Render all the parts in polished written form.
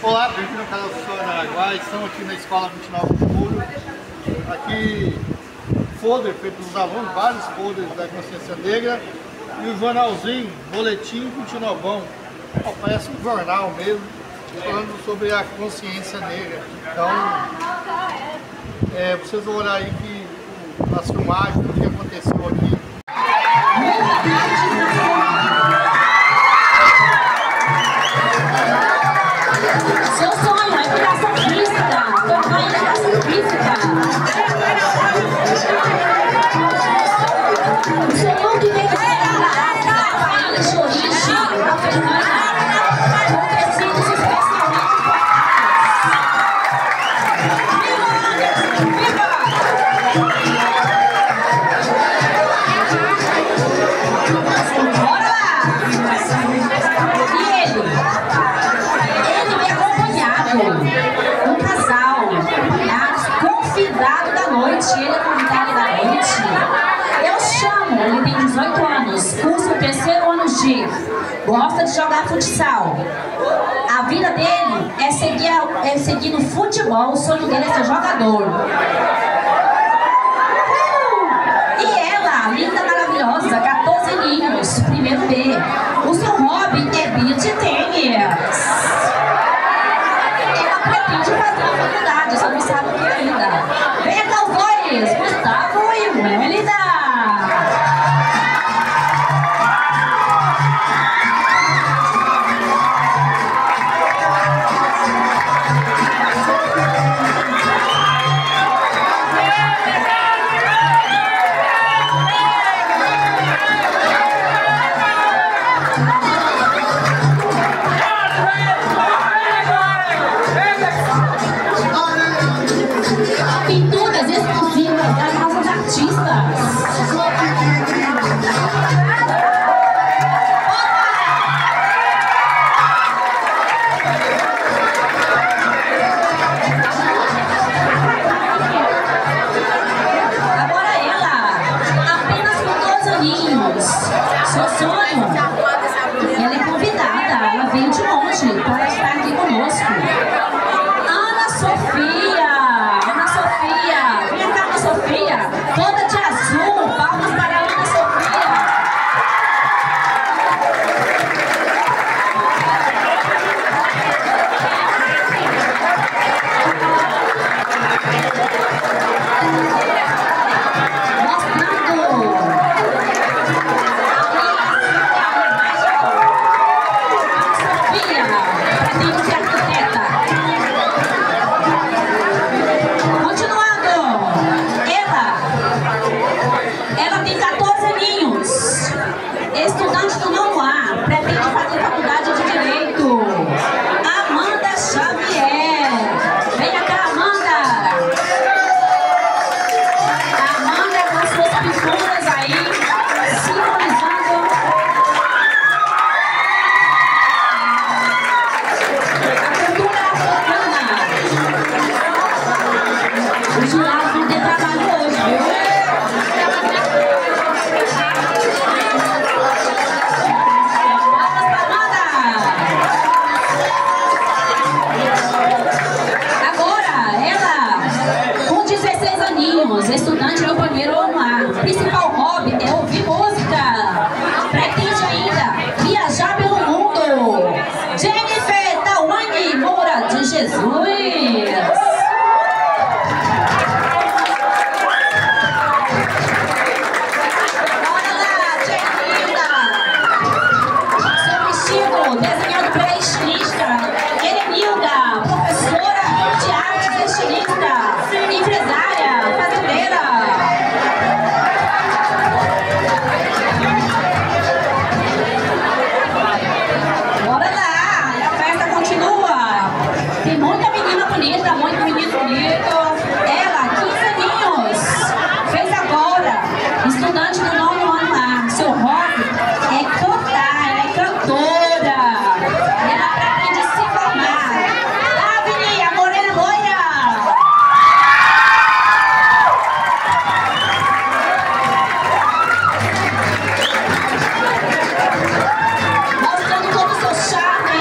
Olá, bem-vindo ao canal do Senhor Araguá. Estamos aqui na Escola 29 de Julho. Aqui, folder feito pelos alunos, vários folders da consciência negra. E o jornalzinho, boletim Continuavão. Parece um jornal mesmo, falando sobre a consciência negra. Então, vocês vão olhar aí que as filmagens do que aconteceu aqui. Seu sonho é educação física, campanha de educação física. O senhor que veio da Bahia, Xorixe, Africana, com tecidos especialmente bora lá! E ele veio acompanhado, um casal, convidado da noite, ele é convidado da noite. Eu chamo, ele tem 18 anos, cursa o terceiro ano G, gosta de jogar futsal. A vida dele é seguir no futebol, o sonho dele é ser jogador. E ela, linda, maravilhosa, 14 aninhos, primeiro B. O seu hobby é beach tênis. Ela pretende fazer uma faculdade, só não sabe o que ainda. Venha cá os dois, Gustavo e Melida. Pinturas exclusivas das nossas artistas. Agora ela, apenas com 12 aninhos. Seu sonho? Ela é convidada, ela veio de longe para estar aqui conosco. Ana Sofia, vem cá, Ana Sofia, toda de azul, palmas para a Ana Sofia. Mostrando Sofia, pretende ser arquiteta. Continuando, ela tem 14 aninhos, estudante do nono A, pretende fazer faculdade de Direito. Amanda Xavier, venha cá, Amanda. Amanda com suas pinturas aí, simbolizando a cultura africana. Os jurados vão ter trabalho hoje, viu? Agora, ela, com 16 aninhos, estudante no primeiro ano A, principal hobby é ouvir música. Pretende ainda viajar pelo mundo. Jennifer Tawane Moura de Jesus. Bora lá, Jenilda. Seu vestido desenhado pela estilista Erenilda, professora de arte, estilista, empresária, fazendeira. Bora lá, e a festa continua. Tem muita menina bonita, muito menino bonito. Ela, 15 aninhos, fez agora, estudante do nono ano lá. Seu hobby é cantar, ela é cantora. Ela pretende se formar. Davi, a morena loira. Mostrando todo o seu charme.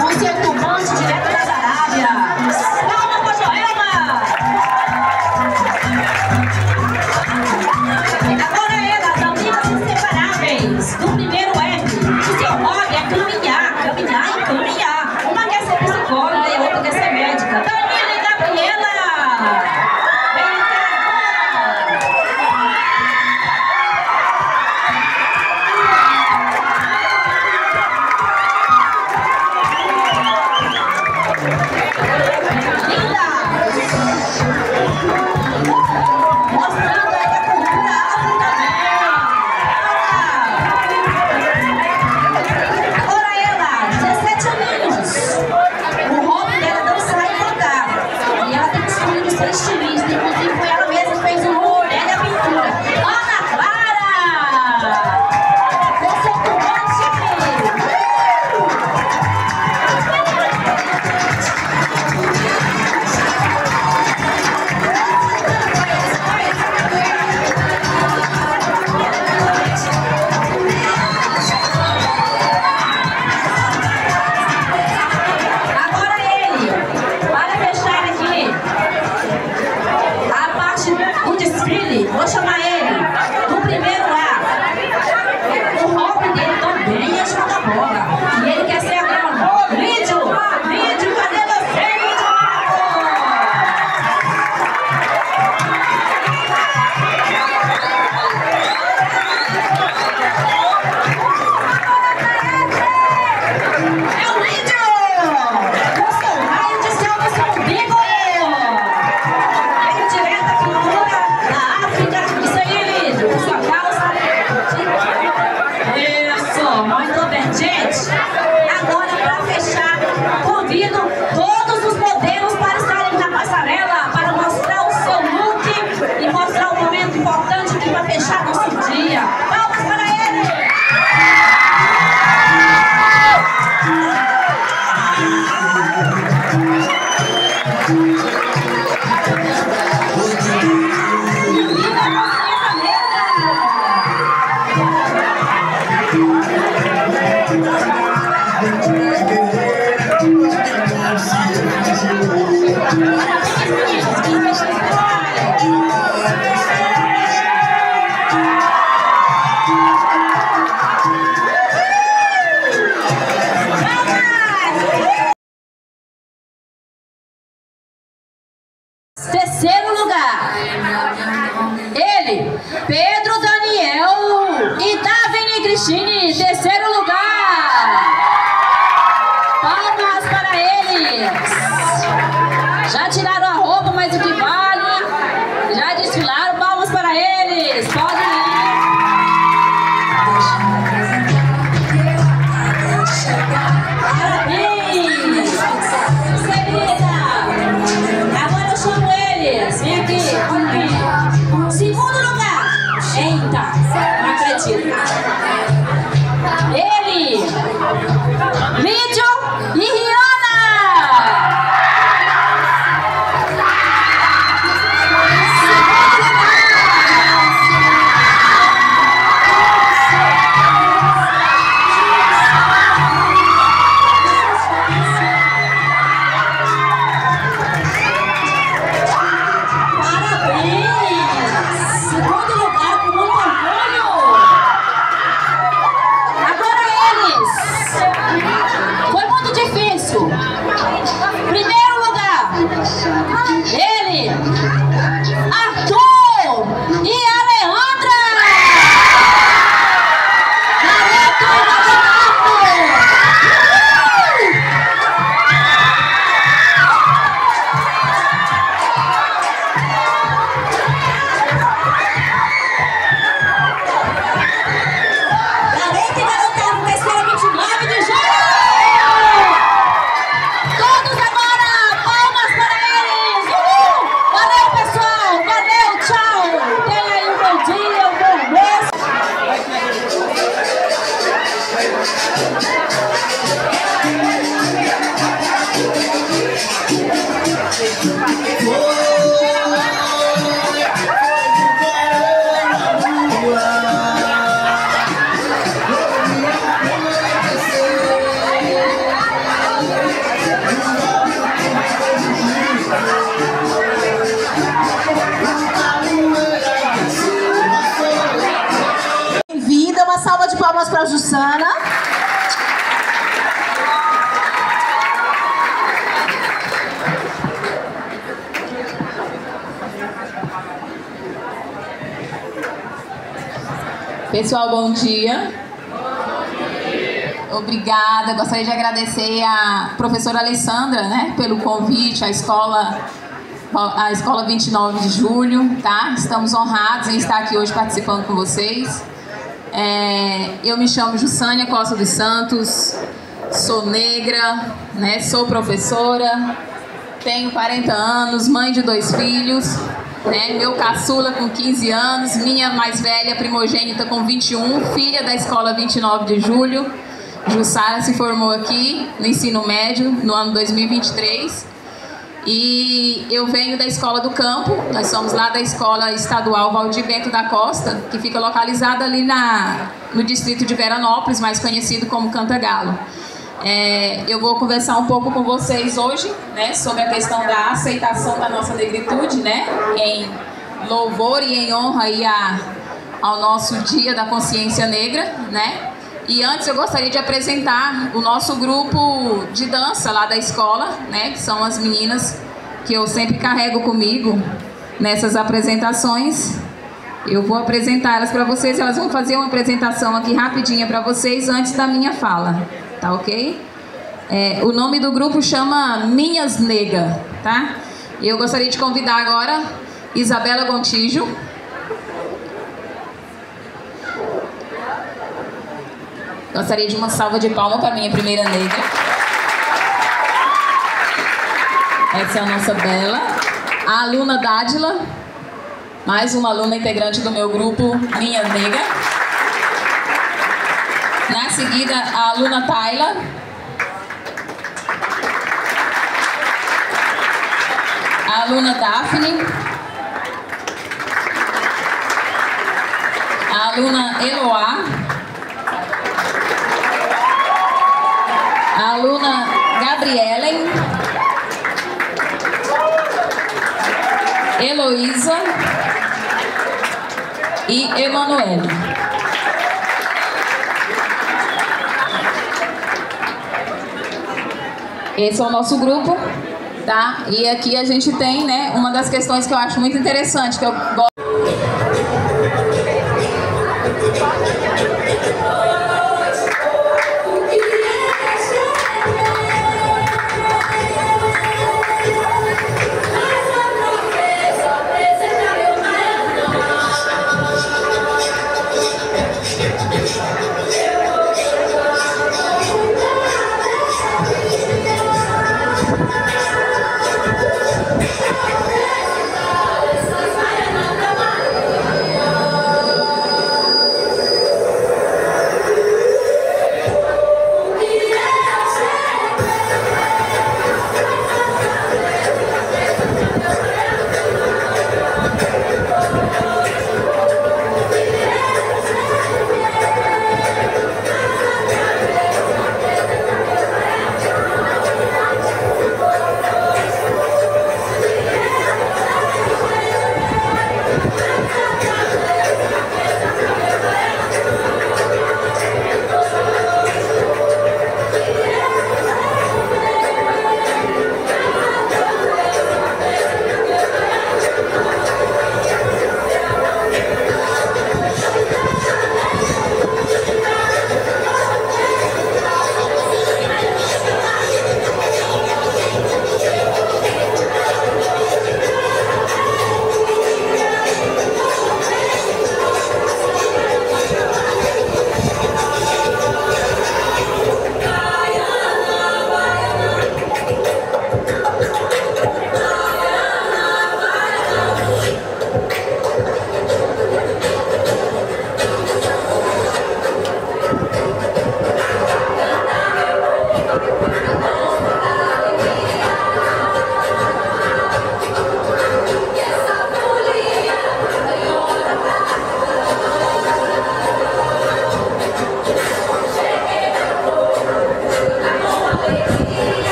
Concertubante direto das Arábias. Palma pra Joelma. Agora ela, as amigas inseparáveis do primeiro F. O seu hobby é caminhar e caminhar. Uma quer ser psicóloga e a outra quer ser médica. Danila e Gabriela. Vem mostrando aí a cultura afro também. Agora ela, 17 aninhos. O hobby dela é dançar e cantar. E ela tem o sonho de ser estilista. Inclusive foi ela mesma que fez o look dela e a pintura. Ana Clara! Você é turbante! Agora ele, para fechar aqui a parte do desfile, vou chamar ele do primeiro A. O hobby dele também é jogar bola. E ele quer ser agrônomo. Lídio, cadê você, Lídio Marco? É o Lídio! Com seu raio de céu no seu umbigo! Veio direto da pintura da África. Isso aí, Lídio! Sua calça. Isso! Muito bem, gente! Agora, para fechar, convido todos os modelos para estarem na passarela para mostrar o seu look e mostrar o momento importante aqui para fechar nosso dia. Palmas para ele! Terceiro lugar, ele, Pedro Daniel e Davine Cristine. Terceiro lugar, palmas para eles. Já tiraram a roupa, mas o que vale, já desfilaram. Pessoal, bom dia. Obrigada. Gostaria de agradecer a professora Alessandra, né, pelo convite à escola 29 de julho, tá? Estamos honrados em estar aqui hoje participando com vocês. Eu me chamo Jussânia Costa dos Santos, sou negra, né, sou professora, tenho 40 anos, mãe de 2 filhos, né, meu caçula com 15 anos, minha mais velha primogênita com 21, filha da escola 29 de julho. Jussara se formou aqui no ensino médio no ano 2023 e eu venho da Escola do Campo. Nós somos lá da Escola Estadual Valdir Bento da Costa, que fica localizada ali no distrito de Veranópolis, mais conhecido como Cantagalo. Eu vou conversar um pouco com vocês hoje, né, sobre a questão da aceitação da nossa negritude, né, em louvor e em honra aí ao nosso Dia da Consciência Negra, né. E antes eu gostaria de apresentar o nosso grupo de dança lá da escola, né, que são as meninas que eu sempre carrego comigo nessas apresentações. Eu vou apresentar elas para vocês, elas vão fazer uma apresentação aqui rapidinha para vocês antes da minha fala, tá ok? O nome do grupo chama Minhas Negas, tá? Eu gostaria de convidar agora Isabela Gontijo. Gostaria de uma salva de palmas para a minha primeira negra. Essa é a nossa Bela. A aluna Dádila, mais uma aluna integrante do meu grupo Minha Negra. Na seguida, a aluna Tayla. A aluna Daphne. A aluna Eloá. A aluna Gabrielen, Heloísa e Emanuele. Esse é o nosso grupo, tá? E aqui a gente tem, né, uma das questões que eu acho muito interessante, que eu gosto. Vai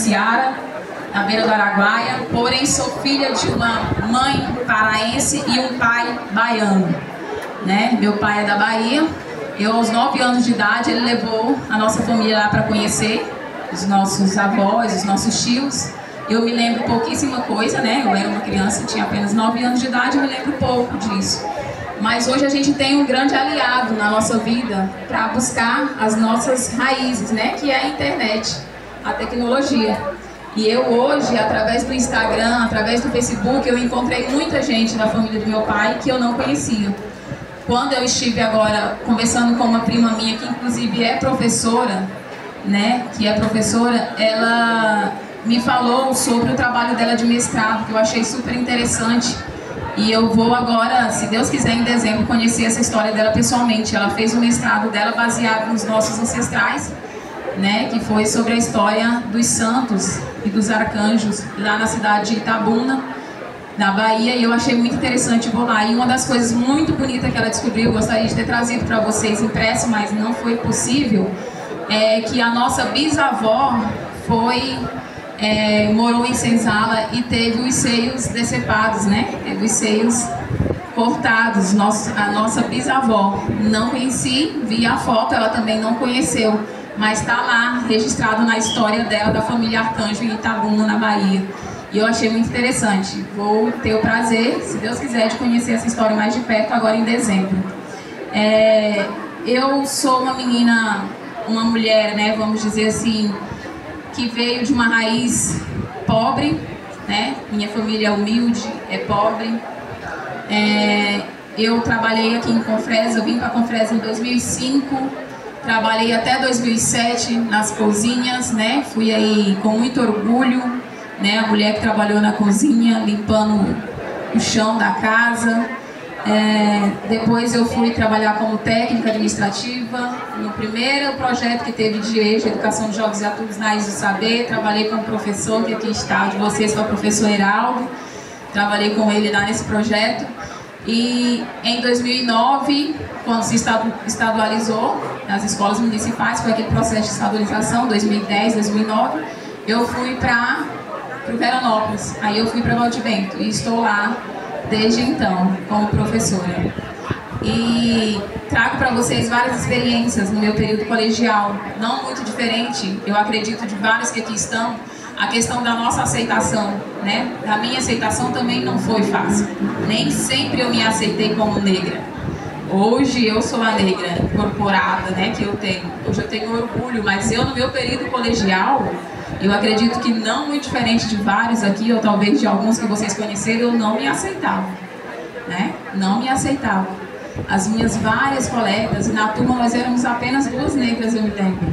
Seara, na beira do Araguaia, porém sou filha de uma mãe paraense e um pai baiano, né? Meu pai é da Bahia. Eu, aos 9 anos de idade, ele levou a nossa família lá para conhecer os nossos avós, os nossos tios. Eu me lembro pouquíssima coisa, né? Eu era uma criança, tinha apenas 9 anos de idade, eu me lembro pouco disso. Mas hoje a gente tem um grande aliado na nossa vida para buscar as nossas raízes, né? Que é a internet, a tecnologia. E eu hoje, através do Instagram, através do Facebook, eu encontrei muita gente da família do meu pai que eu não conhecia. Quando eu estive agora conversando com uma prima minha, que inclusive é professora, né? Que é professora, ela me falou sobre o trabalho dela de mestrado, que eu achei super interessante. E eu vou agora, se Deus quiser, em dezembro, conhecer essa história dela pessoalmente. Ela fez o mestrado dela baseado nos nossos ancestrais, né, que foi sobre a história dos santos e dos arcanjos lá na cidade de Itabuna, na Bahia, e eu achei muito interessante. Vou lá. E uma das coisas muito bonitas que ela descobriu, eu gostaria de ter trazido para vocês impresso, mas não foi possível, é que a nossa bisavó morou em Senzala e teve os seios decepados, né? Teve os seios cortados. A nossa bisavó, não conheci, vi a foto, ela também não conheceu, mas está lá registrado na história dela, da família Arcanjo em Itabuna, na Bahia. E eu achei muito interessante. Vou ter o prazer, se Deus quiser, de conhecer essa história mais de perto agora em dezembro. Eu sou uma menina, uma mulher, né, vamos dizer assim, que veio de uma raiz pobre, né? Minha família é humilde, é pobre. Eu trabalhei aqui em Confresa, eu vim para Confresa em 2005, trabalhei até 2007 nas cozinhas, né? Fui aí com muito orgulho, né? A mulher que trabalhou na cozinha, limpando o chão da casa. Depois eu fui trabalhar como técnica administrativa no primeiro projeto que teve de EJA, Educação de Jovens e Adultos na ISO Saber. Trabalhei com o professor que aqui está de vocês, que é o professor Heraldo. Trabalhei com ele lá nesse projeto. E em 2009, quando se estadualizou nas escolas municipais, foi aquele processo de estadualização, 2010, 2009, eu fui para o Veranópolis. Aí eu fui para Valde Bento e estou lá desde então, como professora. E trago para vocês várias experiências no meu período colegial, não muito diferente, eu acredito, de vários que aqui estão. A questão da nossa aceitação, né? A minha aceitação também não foi fácil. Nem sempre eu me aceitei como negra. Hoje eu sou a negra incorporada, né, que eu tenho. Hoje eu tenho orgulho, mas eu no meu período colegial, eu acredito que não muito diferente de vários aqui, ou talvez de alguns que vocês conheceram, eu não me aceitava, né? Não me aceitava. As minhas várias colegas, e na turma nós éramos apenas 2 negras, eu me lembro,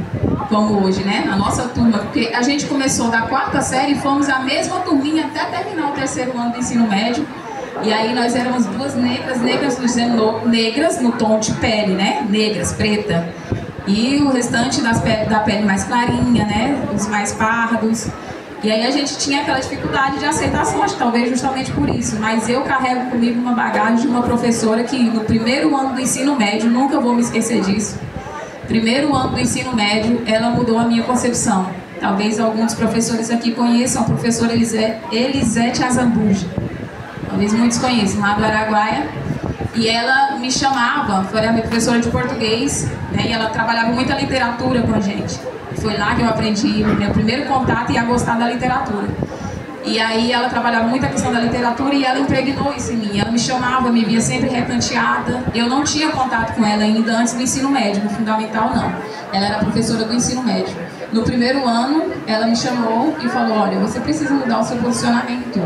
como hoje, né? Na nossa turma, porque a gente começou da 4ª série e fomos a mesma turminha até terminar o 3º ano do ensino médio. E aí nós éramos 2 negras dizendo negras no tom de pele, né? Negras, preta. E o restante da pele mais clarinha, né? Os mais pardos. E aí a gente tinha aquela dificuldade de aceitação, acho que talvez justamente por isso. Mas eu carrego comigo uma bagagem de uma professora que no primeiro ano do ensino médio, nunca vou me esquecer disso, primeiro ano do ensino médio, ela mudou a minha concepção. Talvez alguns professores aqui conheçam a professora Elisete Azambuja. Talvez muitos conheçam, lá do Araguaia. E ela me chamava, foi a minha professora de português, né? E ela trabalhava muita literatura com a gente. Foi lá que eu aprendi o meu primeiro contato e a gostar da literatura. E aí ela trabalhava muito a questão da literatura e ela impregnou isso em mim. Ela me chamava, me via sempre recanteada. Eu não tinha contato com ela ainda antes do ensino médio, no fundamental não. Ela era professora do ensino médio. No primeiro ano, ela me chamou e falou, olha, você precisa mudar o seu posicionamento.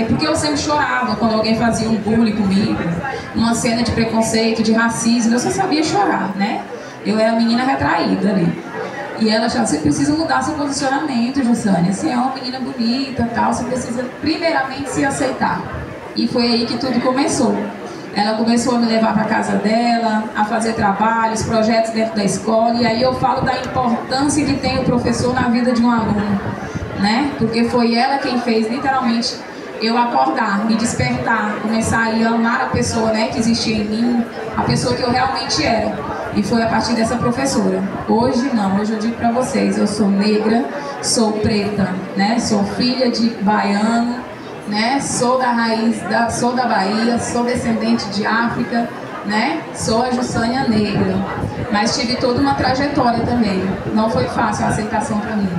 Porque eu sempre chorava quando alguém fazia um bullying comigo, uma cena de preconceito, de racismo. Eu só sabia chorar, né? Eu era menina retraída ali. E ela já, você precisa mudar seu posicionamento, Jussânia. Você é uma menina bonita, tal, você precisa primeiramente se aceitar. E foi aí que tudo começou. Ela começou a me levar para casa dela, a fazer trabalhos, projetos dentro da escola. E aí eu falo da importância que tem o professor na vida de um aluno, né? Porque foi ela quem fez, literalmente, eu acordar, me despertar, começar a amar a pessoa, né, que existia em mim, a pessoa que eu realmente era. E foi a partir dessa professora. Hoje não, hoje eu digo para vocês, eu sou negra, sou preta, né? Sou filha de baiano, né? Sou da raiz, sou da Bahia, sou descendente de África, né? Sou a Jussânia negra, mas tive toda uma trajetória também. Não foi fácil a aceitação para mim.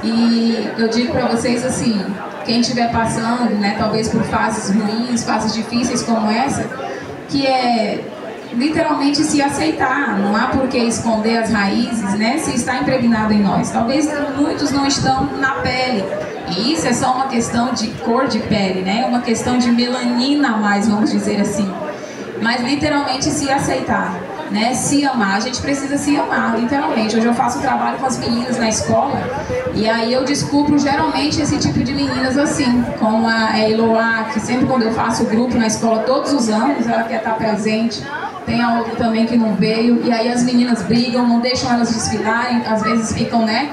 E eu digo para vocês assim, quem estiver passando, né, talvez por fases ruins, fases difíceis como essa, que é literalmente se aceitar, não há por que esconder as raízes, né, se está impregnado em nós. Talvez muitos não estão na pele, e isso é só uma questão de cor de pele, né, uma questão de melanina a mais, vamos dizer assim. Mas literalmente se aceitar, né, se amar. A gente precisa se amar, literalmente. Hoje eu faço trabalho com as meninas na escola e aí eu descubro geralmente esse tipo de meninas assim, como a Eloá, que sempre quando eu faço o grupo na escola todos os anos, ela quer estar presente. Tem a outra também que não veio, e aí as meninas brigam, não deixam elas desfilarem, às vezes ficam, né,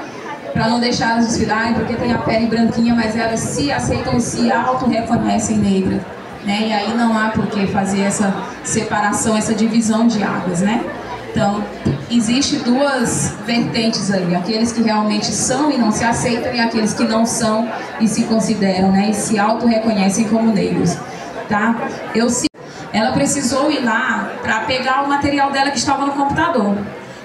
para não deixar elas desfilarem, porque tem a pele branquinha, mas elas se aceitam, se auto-reconhecem negras, né, e aí não há por que fazer essa separação, essa divisão de águas, né. Então, existe duas vertentes aí, aqueles que realmente são e não se aceitam, e aqueles que não são e se consideram, né, e se auto-reconhecem como negros, tá. Ela precisou ir lá para pegar o material dela que estava no computador.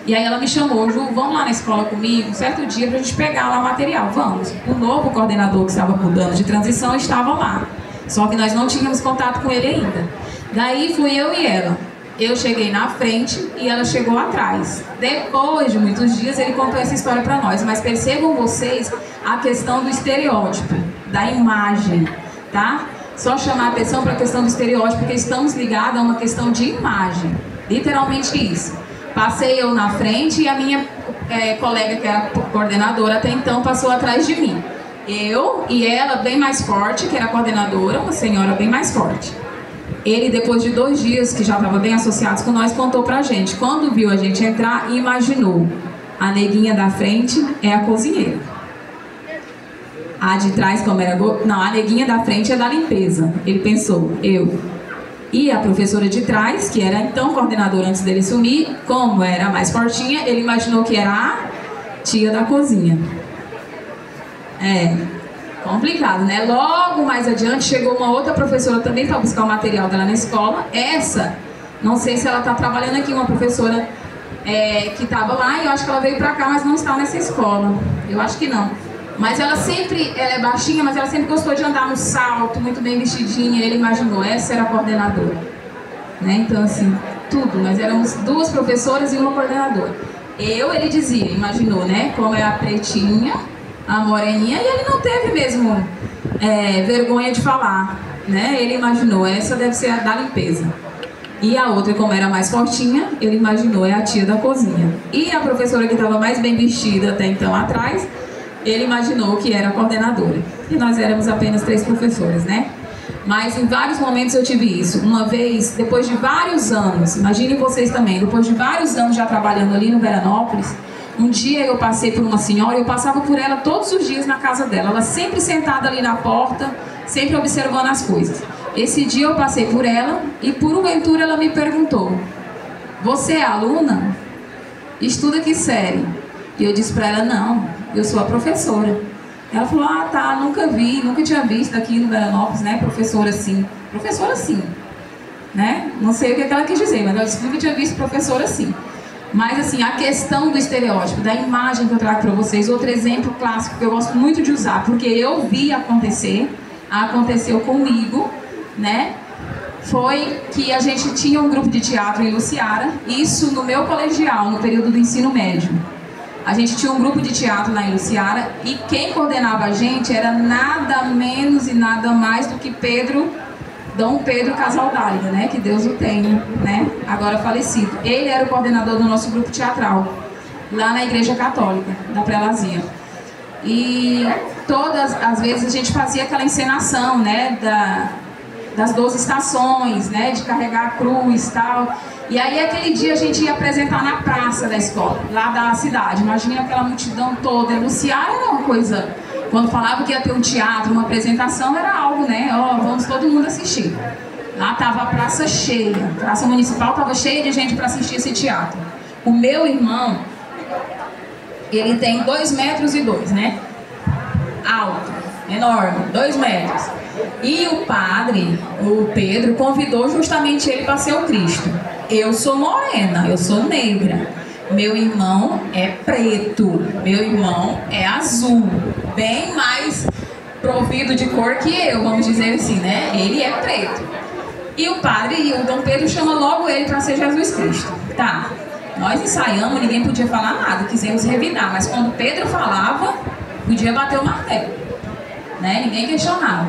E aí ela me chamou, Ju, vamos lá na escola comigo, um certo dia, pra gente pegar lá o material, vamos. O novo coordenador que estava mudando de transição estava lá, só que nós não tínhamos contato com ele ainda. Daí fui eu e ela. Eu cheguei na frente e ela chegou atrás. Depois de muitos dias ele contou essa história para nós, mas percebam vocês a questão do estereótipo, da imagem, tá? Só chamar a atenção para a questão do estereótipo, porque estamos ligados a uma questão de imagem. Literalmente isso. Passei eu na frente e a minha colega, que era coordenadora até então, passou atrás de mim. Eu e ela, bem mais forte, que era a coordenadora, uma senhora bem mais forte. Ele, depois de 2 dias, que já estava bem associado com nós, contou pra gente. Quando viu a gente entrar, imaginou. A neguinha da frente é a cozinheira. A de trás, como era... Não, a neguinha da frente é da limpeza. Ele pensou, eu. E a professora de trás, que era então coordenadora antes dele sumir, como era mais fortinha, ele imaginou que era a tia da cozinha. Complicado, né? Logo mais adiante chegou uma outra professora também para buscar o material dela na escola. Essa, não sei se ela está trabalhando aqui, uma professora que estava lá, e eu acho que ela veio para cá, mas não está nessa escola. Eu acho que não. Mas ela é baixinha, mas ela sempre gostou de andar no salto, muito bem vestidinha. Ele imaginou, essa era a coordenadora, né? Então assim, tudo, nós éramos 2 professoras e uma coordenadora. Ele dizia, imaginou, né? Como é a pretinha, a moreninha, e ele não teve mesmo vergonha de falar, né? Ele imaginou, essa deve ser a da limpeza. E a outra, como era mais fortinha, ele imaginou, é a tia da cozinha. E a professora que estava mais bem vestida até então atrás, ele imaginou que era a coordenadora. E nós éramos apenas 3 professores, né? Mas em vários momentos eu tive isso. Uma vez, depois de vários anos, imaginem vocês também, depois de vários anos já trabalhando ali no Veranópolis, um dia eu passei por uma senhora, eu passava por ela todos os dias na casa dela. Ela sempre sentada ali na porta, sempre observando as coisas. Esse dia eu passei por ela e por uma aventura ela me perguntou, você é aluna? Estuda que série? E eu disse para ela, não, eu sou a professora. Ela falou, ah tá, nunca tinha visto aqui no Veranópolis, né, professora assim, né? Não sei o que ela quis dizer, mas ela disse, nunca tinha visto professora assim. Mas assim, a questão do estereótipo, da imagem que eu trago para vocês, outro exemplo clássico que eu gosto muito de usar, porque eu vi acontecer, aconteceu comigo, né? Foi que a gente tinha um grupo de teatro em Luciara, isso no meu colegial, no período do ensino médio. A gente tinha um grupo de teatro lá em Luciara e quem coordenava a gente era nada menos e nada mais do que Dom Pedro Casaldáliga, né? Que Deus o tenha, né? Agora falecido. Ele era o coordenador do nosso grupo teatral, lá na Igreja Católica, da Prelazia. E todas as vezes a gente fazia aquela encenação, né? Das 12 estações, né? De carregar a cruz e tal. E aí aquele dia a gente ia apresentar na praça da escola, lá da cidade. Imagina aquela multidão toda. Luciara era uma coisa... Quando falava que ia ter um teatro, uma apresentação, era algo, né? Ó, vamos todo mundo assistir. Lá estava a praça cheia, a praça municipal estava cheia de gente para assistir esse teatro. O meu irmão, ele tem 2,2 metros, né? Alto, enorme, 2 metros. E o padre, o Pedro, convidou justamente ele para ser o Cristo. Eu sou morena, eu sou negra. Meu irmão é preto, meu irmão é azul, bem mais provido de cor que eu, vamos dizer assim, né? Ele é preto. E o padre, o Dom Pedro, chama logo ele para ser Jesus Cristo. Tá, nós ensaiamos, ninguém podia falar nada, quisemos revidar, mas quando Pedro falava, podia bater o martelo, né? Ninguém questionava.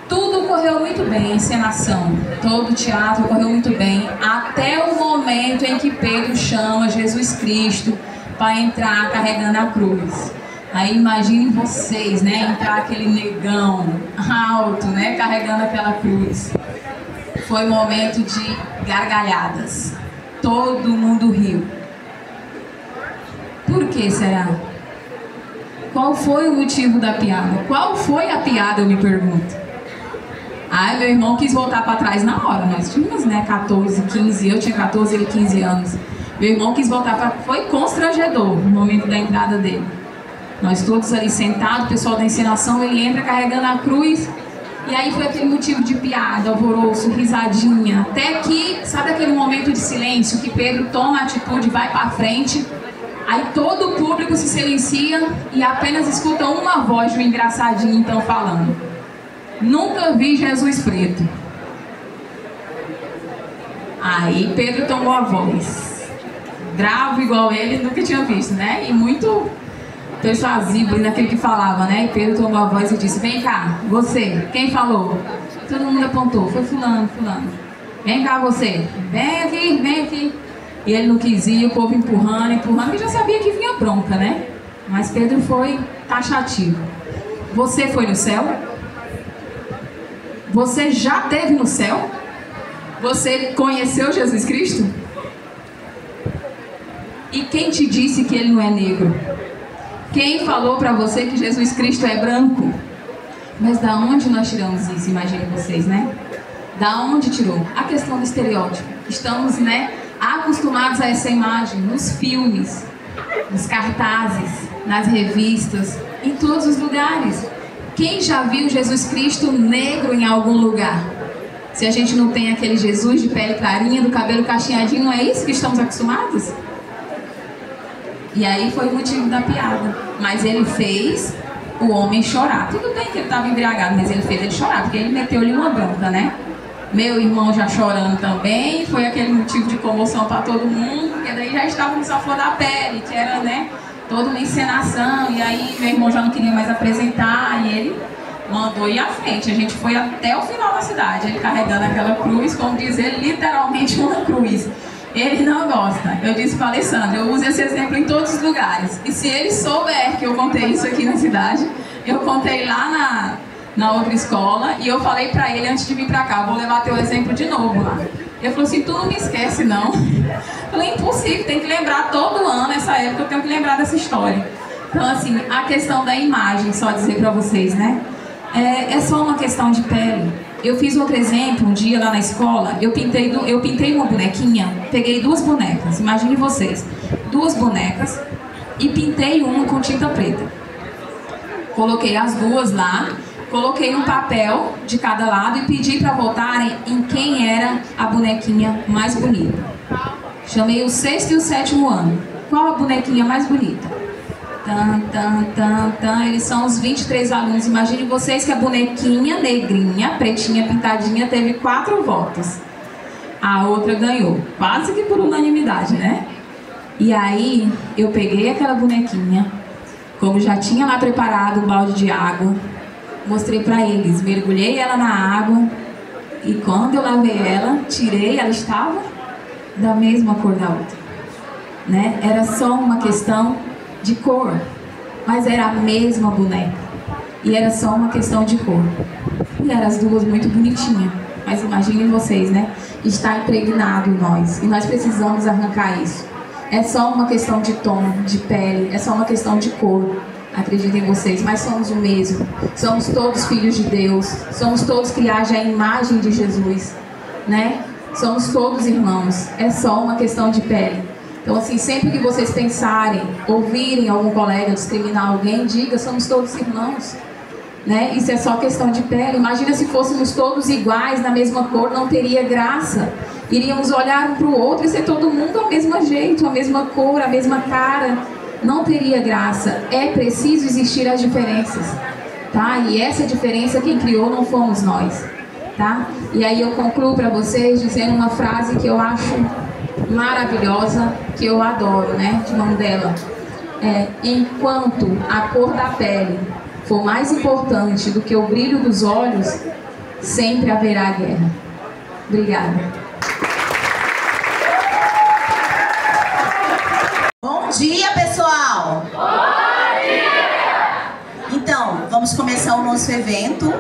Tudo correu muito bem, a encenação, todo o teatro correu muito bem, até o momento em que Pedro chama Jesus Cristo para entrar carregando a cruz. Aí imaginem vocês, né, entrar aquele negão alto, né, carregando aquela cruz. Foi um momento de gargalhadas, todo mundo riu. Por que será? Qual foi o motivo da piada? Qual foi a piada, eu me pergunto. Ai, meu irmão quis voltar para trás na hora. Nós tínhamos, né, 14, 15, eu tinha 14, ele 15 anos. Meu irmão quis voltar para... Foi constrangedor no momento da entrada dele. Nós todos ali sentados, o pessoal da encenação, ele entra carregando a cruz. E aí foi aquele motivo de piada, alvoroço, risadinha. Até que, sabe aquele momento de silêncio que Pedro toma a atitude, vai para frente. Aí todo o público se silencia e apenas escuta uma voz do engraçadinho então falando. Nunca vi Jesus preto. Aí Pedro tomou a voz. Bravo igual ele, nunca tinha visto, né? E muito persuasivo naquele que falava, né? E Pedro tomou a voz e disse, vem cá, você, quem falou? Todo mundo apontou, foi fulano, fulano. Vem cá você, vem aqui, vem aqui. E ele não quis ir, o povo empurrando, empurrando, que já sabia que vinha bronca, né? Mas Pedro foi taxativo. Você foi no céu? Você já esteve no céu? Você conheceu Jesus Cristo? E quem te disse que ele não é negro? Quem falou para você que Jesus Cristo é branco? Mas da onde nós tiramos isso? Imaginem vocês, né? Da onde tirou? A questão do estereótipo. Estamos, né, acostumados a essa imagem nos filmes, nos cartazes, nas revistas, em todos os lugares. Quem já viu Jesus Cristo negro em algum lugar? Se a gente não tem aquele Jesus de pele clarinha, do cabelo cacheadinho, não é isso que estamos acostumados? E aí foi o motivo da piada. Mas ele fez o homem chorar. Tudo bem que ele estava embriagado, mas ele fez ele chorar, porque ele meteu-lhe uma bronca, né? Meu irmão já chorando também, foi aquele motivo de comoção para todo mundo, porque daí já estávamos à flor da pele, que era, né, toda uma encenação, e aí meu irmão já não queria mais apresentar, e ele mandou ir à frente. A gente foi até o final da cidade, ele carregando aquela cruz, como dizer, literalmente uma cruz. Ele não gosta. Eu disse para a Alessandra, eu uso esse exemplo em todos os lugares. E se ele souber que eu contei isso aqui na cidade, eu contei lá na outra escola, e eu falei para ele antes de vir para cá, vou levar teu exemplo de novo lá. Ele falou assim, tu não me esquece não. Eu falei, impossível, tem que lembrar todo ano, essa época eu tenho que lembrar dessa história. Então assim, a questão da imagem, só dizer para vocês, né? É só uma questão de pele. Eu fiz outro exemplo, um dia lá na escola, eu pintei uma bonequinha, peguei 2 bonecas, imagine vocês, 2 bonecas, e pintei uma com tinta preta. Coloquei as 2 lá, coloquei um papel de cada lado e pedi para votarem em quem era a bonequinha mais bonita. Chamei o 6º e o 7º ano. Qual a bonequinha mais bonita? Eles são os 23 alunos. Imagine vocês que a bonequinha negrinha, pretinha, pintadinha, teve 4 votos. A outra ganhou, quase que por unanimidade, né? E aí eu peguei aquela bonequinha, como já tinha lá preparado um balde de água, mostrei pra eles, mergulhei ela na água, e quando eu lavei ela, tirei, ela estava da mesma cor da outra, né? Era só uma questão de cor, mas era a mesma boneca, e era só uma questão de cor, e eram as 2 muito bonitinhas. Mas imaginem vocês, né? Está impregnado em nós, e nós precisamos arrancar isso. É só uma questão de tom, de pele, é só uma questão de cor. acreditem vocês, mas somos o mesmo. Somos todos filhos de Deus, somos todos criados à imagem de Jesus, né? Somos todos irmãos, é só uma questão de pele. Então, assim, sempre que vocês pensarem, ouvirem algum colega discriminar alguém, diga, somos todos irmãos, né? Isso é só questão de pele. Imagina se fôssemos todos iguais, na mesma cor, não teria graça. Iríamos olhar um para o outro e ser todo mundo ao mesmo jeito, a mesma cor, a mesma cara. Não teria graça. É preciso existir as diferenças, tá? E essa diferença quem criou não fomos nós, tá? E aí eu concluo para vocês dizendo uma frase que eu acho maravilhosa, que eu adoro, né? De Mandela. Enquanto a cor da pele for mais importante do que o brilho dos olhos, sempre haverá guerra. Obrigada. Bom dia, pessoal! Bom dia! Então, vamos começar o nosso evento.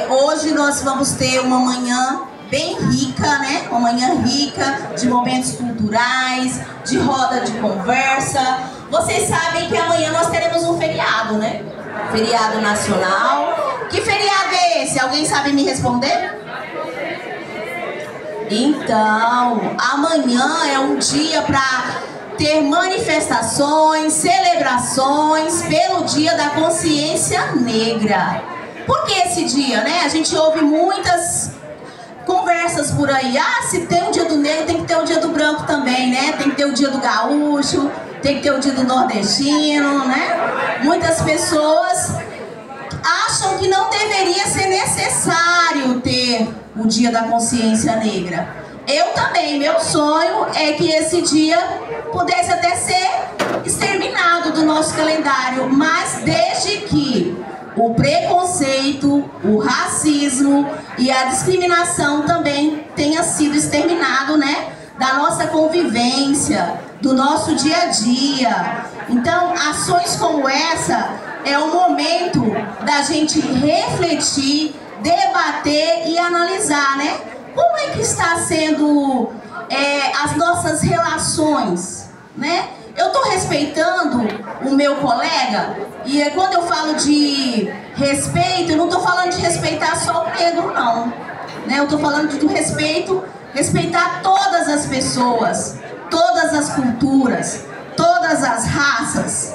Hoje nós vamos ter uma manhã bem rica, né? Uma manhã rica de momentos culturais, de roda de conversa. Vocês sabem que amanhã nós teremos um feriado, né? Feriado nacional. Que feriado é esse? Alguém sabe me responder? Então, amanhã é um dia para ter manifestações, celebrações pelo Dia da Consciência Negra. Por que esse dia, né? A gente ouve muitas conversas por aí. Ah, se tem o Dia do Negro, tem que ter o Dia do Branco também, né? Tem que ter o Dia do Gaúcho, tem que ter o Dia do Nordestino, né? Muitas pessoas acham que não deveria ser necessário ter o Dia da Consciência Negra. Eu também, meu sonho é que esse dia pudesse até ser exterminado do nosso calendário, mas desde que o preconceito, o racismo e a discriminação também tenha sido exterminado, né, da nossa convivência, do nosso dia a dia. Então, ações como essa é o momento da gente refletir, debater e analisar, né? Como é que está sendo as nossas relações, né? Eu estou respeitando o meu colega, e quando eu falo de respeito, eu não estou falando de respeitar só o negro, não, né? Eu estou falando do respeito, respeitar todas as pessoas, todas as culturas, todas as raças.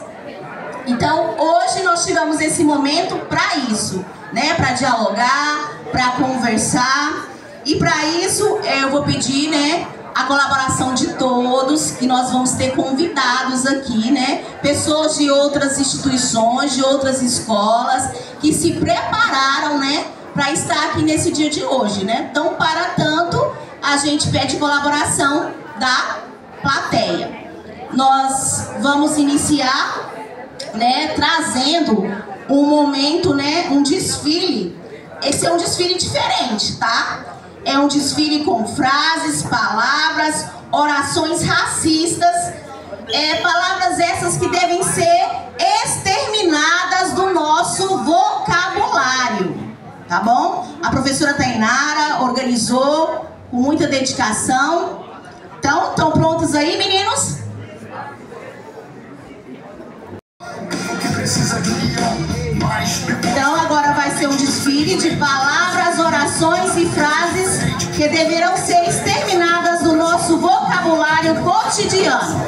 Então, hoje nós tivemos esse momento para isso, né? Para dialogar, para conversar. E para isso, eu vou pedir, né, a colaboração de todos, que nós vamos ter convidados aqui, né? Pessoas de outras instituições, de outras escolas, que se prepararam, né, para estar aqui nesse dia de hoje, né? Então, para tanto, a gente pede colaboração da plateia. Nós vamos iniciar, né, trazendo um momento, né, um desfile. Esse é um desfile diferente, tá? É um desfile com frases, palavras, orações racistas, palavras essas que devem ser exterminadas do nosso vocabulário, tá bom? A professora Tainara organizou com muita dedicação. Então, estão prontos aí, meninos? Então agora vai ser um desfile de palavras, orações e frases que deverão ser exterminadas do nosso vocabulário cotidiano.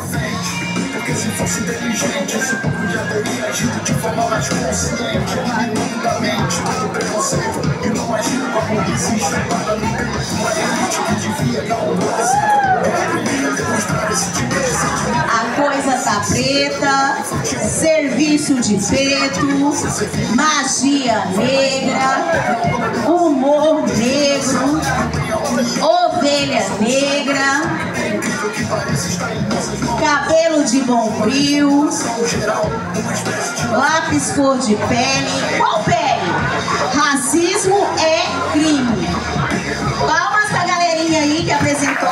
Porque se fosse inteligente, esse povo já teria agido de forma mais consciente, eliminando da mente todo preconceito e não agindo com a polícia instalada no peito. Uma elite que devia dar um bom exemplo, demonstrar esse tipo de sentimento. A coisa tá preta, serviço de feto, magia negra, humor negro, ovelha negra, cabelo de bombril, lápis cor de pele. Qual pele? Racismo é crime. Palmas pra galerinha aí que apresentou.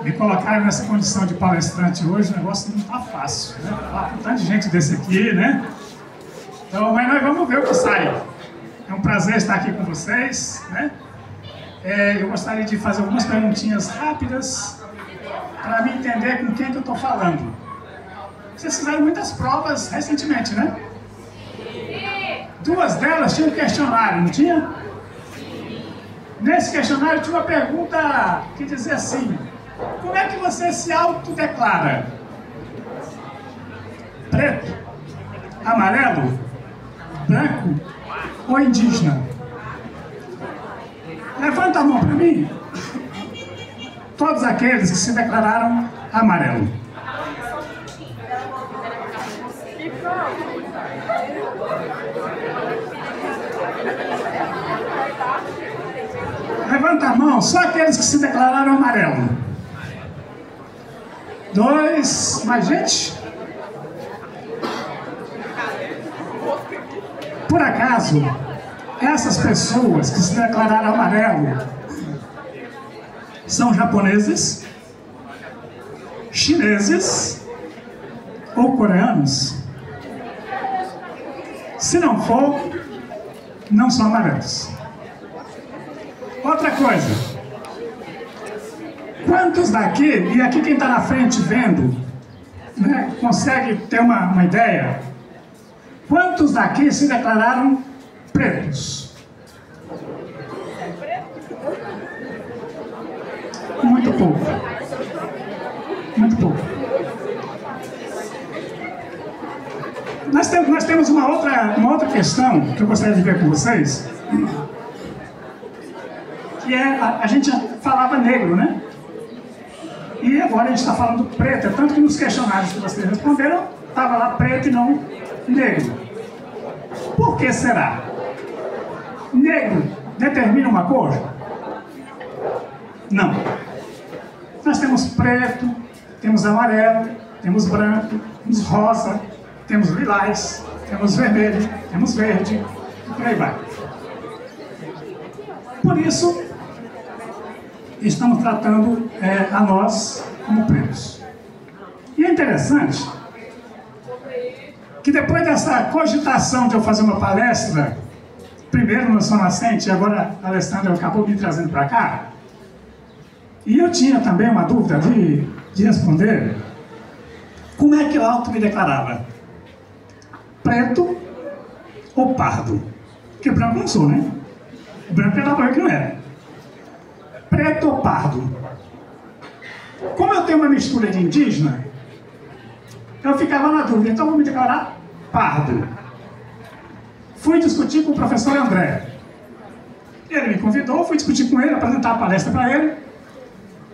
Me colocaram nessa condição de palestrante hoje, o negócio não tá fácil, né? Falar com tanta gente desse aqui, né? Então, mas nós vamos ver o que sai. É um prazer estar aqui com vocês, né? Eu gostaria de fazer algumas perguntinhas rápidas para me entender com quem que eu estou falando. Vocês fizeram muitas provas recentemente, né? Duas delas tinham um questionário, não tinha? Nesse questionário tinha uma pergunta que dizia assim: como é que você se autodeclara? Preto, amarelo, branco ou indígena? Levanta a mão para mim. Todos aqueles que se declararam amarelo. Levanta a mão, só aqueles que se declararam amarelo. 2, mais gente? Por acaso, essas pessoas que se declararam amarelo são japoneses, chineses ou coreanos? Se não for, não são amarelos. Outra coisa, quantos daqui, e aqui quem está na frente vendo, né, consegue ter uma ideia, quantos daqui se declararam pretos? Muito pouco. Muito pouco. Nós temos uma outra questão que eu gostaria de ver com vocês, que é, a gente falava negro, né? E agora a gente está falando preto, tanto que nos questionários que vocês responderam, estava lá preto e não negro. Por que será? Negro determina uma cor? Não. Nós temos preto, temos amarelo, temos branco, temos rosa, temos lilás, temos vermelho, temos verde, e por aí vai. Por isso, estamos tratando a nós como pretos. E é interessante que depois dessa cogitação de eu fazer uma palestra, primeiro no São Nascente, e agora a Alessandra acabou me trazendo para cá, e eu tinha também uma dúvida de responder, como é que eu auto me declarava? Preto ou pardo? Porque branco não sou, né? Branco era branco que não era. Preto ou pardo? Como eu tenho uma mistura de indígena, eu ficava na dúvida, então vou me declarar pardo. Fui discutir com o professor André. Ele me convidou, fui discutir com ele, apresentar a palestra para ele,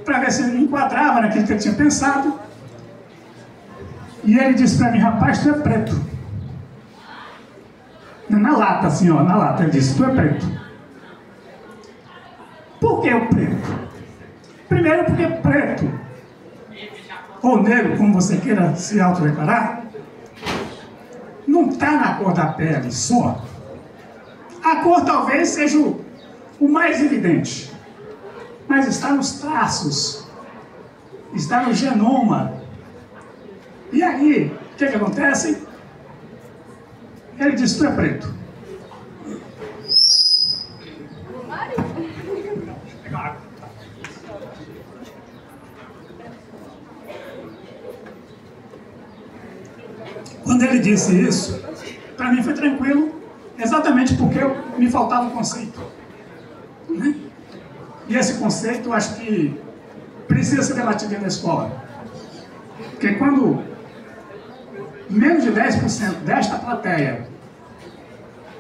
para ver se ele enquadrava naquilo que ele tinha pensado. E ele disse para mim: rapaz, tu é preto. Na lata, assim, ó, na lata, ele disse: tu é preto. Por que o preto? Primeiro porque preto, ou negro, como você queira se autodeclarar, não está na cor da pele só. A cor talvez seja o mais evidente, mas está nos traços, está no genoma. E aí, o que acontece? Ele diz: tu é preto. Quando ele disse isso, para mim foi tranquilo, exatamente porque me faltava o conceito, né? E esse conceito eu acho que precisa ser debatido dentro da escola. Porque quando menos de 10% desta plateia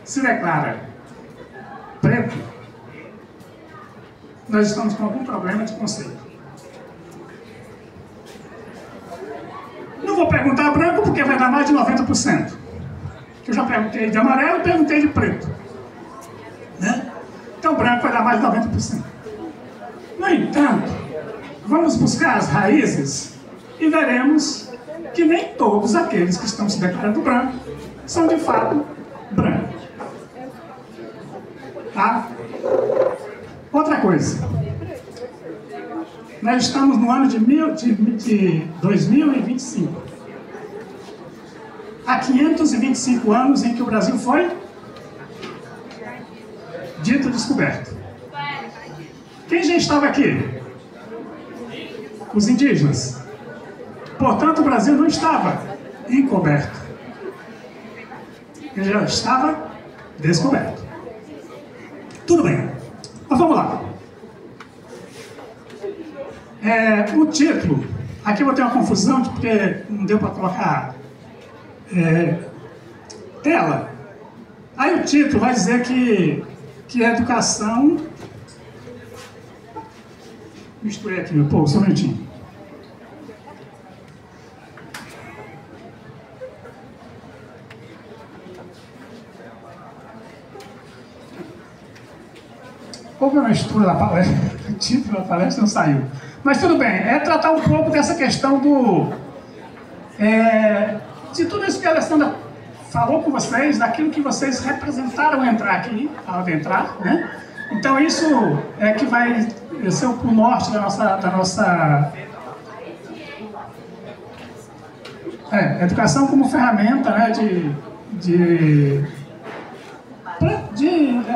se declara preto, nós estamos com algum problema de conceito. Não vou perguntar branco porque vai dar mais de 90%. Eu já perguntei de amarelo e perguntei de preto, né? Então branco vai dar mais de 90%. No entanto, vamos buscar as raízes e veremos que nem todos aqueles que estão se declarando branco são de fato brancos. Tá? Outra coisa. Nós estamos no ano de 2025. Há 525 anos em que o Brasil foi dito descoberto. Quem já estava aqui? os indígenas. Portanto, o Brasil não estava encoberto. Ele já estava descoberto. Tudo bem. Mas vamos lá. O título, aqui eu vou ter uma confusão, porque não deu para colocar tela. Aí o título vai dizer que é educação... Misturei aqui, pô, só um minutinho. Houve uma mistura da palestra, o título da palestra não saiu. Mas tudo bem, é tratar um pouco dessa questão de tudo isso que a Alessandra falou com vocês, daquilo que vocês representaram ao entrar, né? Então isso é que vai ser o norte da nossa educação como ferramenta, né, de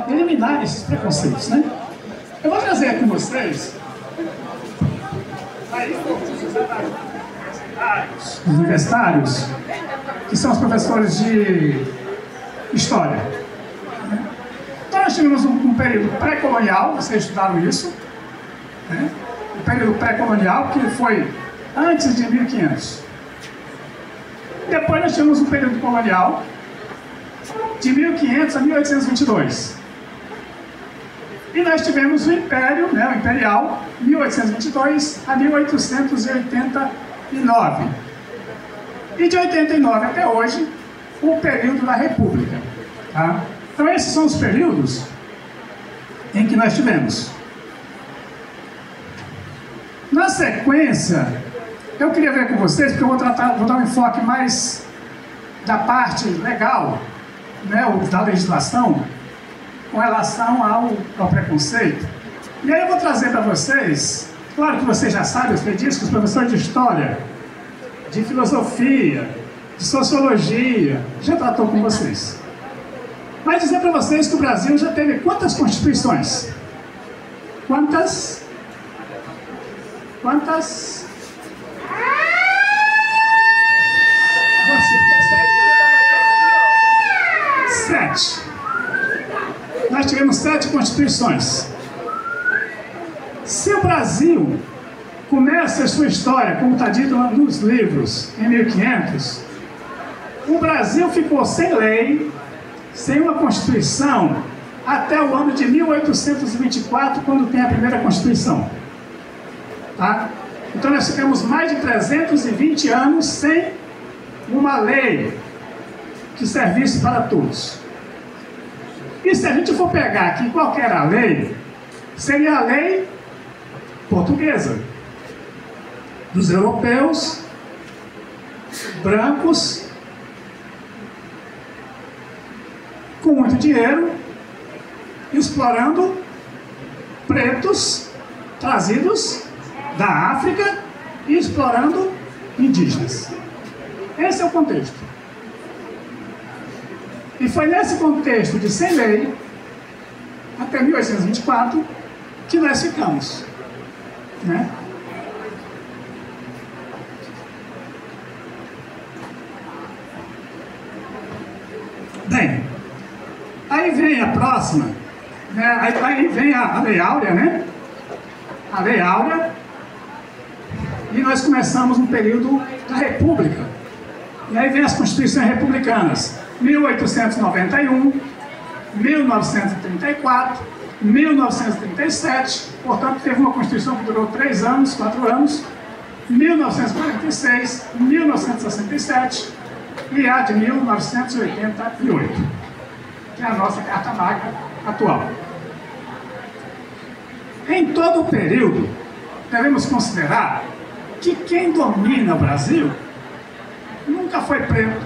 eliminar esses preconceitos, né? Eu vou trazer com vocês aí os universitários, que são os professores de história. Então nós tivemos um período pré-colonial, vocês estudaram isso, né? Um período pré-colonial que foi antes de 1500. Depois nós tivemos um período colonial de 1500 a 1822. E nós tivemos o Império, né, o Imperial, 1822 a 1889. E de 89 até hoje, o período da República. Tá? Então esses são os períodos em que nós tivemos. Na sequência, eu queria ver com vocês, porque eu vou dar um enfoque mais da parte legal, né, da legislação, com relação ao preconceito. E aí eu vou trazer para vocês, claro que vocês já sabem, eu sei disso, que os professores de história, de filosofia, de sociologia, já tratou com vocês. Mas dizer para vocês que o Brasil já teve quantas constituições? Quantas? 7. Nós tivemos 7 constituições. Se o Brasil começa a sua história, como está dito nos livros, em 1500, o Brasil ficou sem lei, sem uma Constituição, até o ano de 1824, quando tem a primeira Constituição. Tá? Então nós ficamos mais de 320 anos sem uma lei que servisse para todos. E se a gente for pegar aqui qual que era a lei, seria a lei portuguesa, dos europeus, brancos, com muito dinheiro, explorando pretos trazidos da África e explorando indígenas. Esse é o contexto. E foi nesse contexto de sem lei, até 1824, que nós ficamos. Né? Bem, aí vem a próxima, né? Aí vem a Lei Áurea, né? A Lei Áurea, e nós começamos um período da República. E aí vem as Constituições Republicanas, 1891, 1934, 1937, portanto teve uma Constituição que durou 3 anos, 4 anos, 1946, 1967 e a de 1988, que é a nossa Carta Magna atual. Em todo o período, devemos considerar que quem domina o Brasil nunca foi preto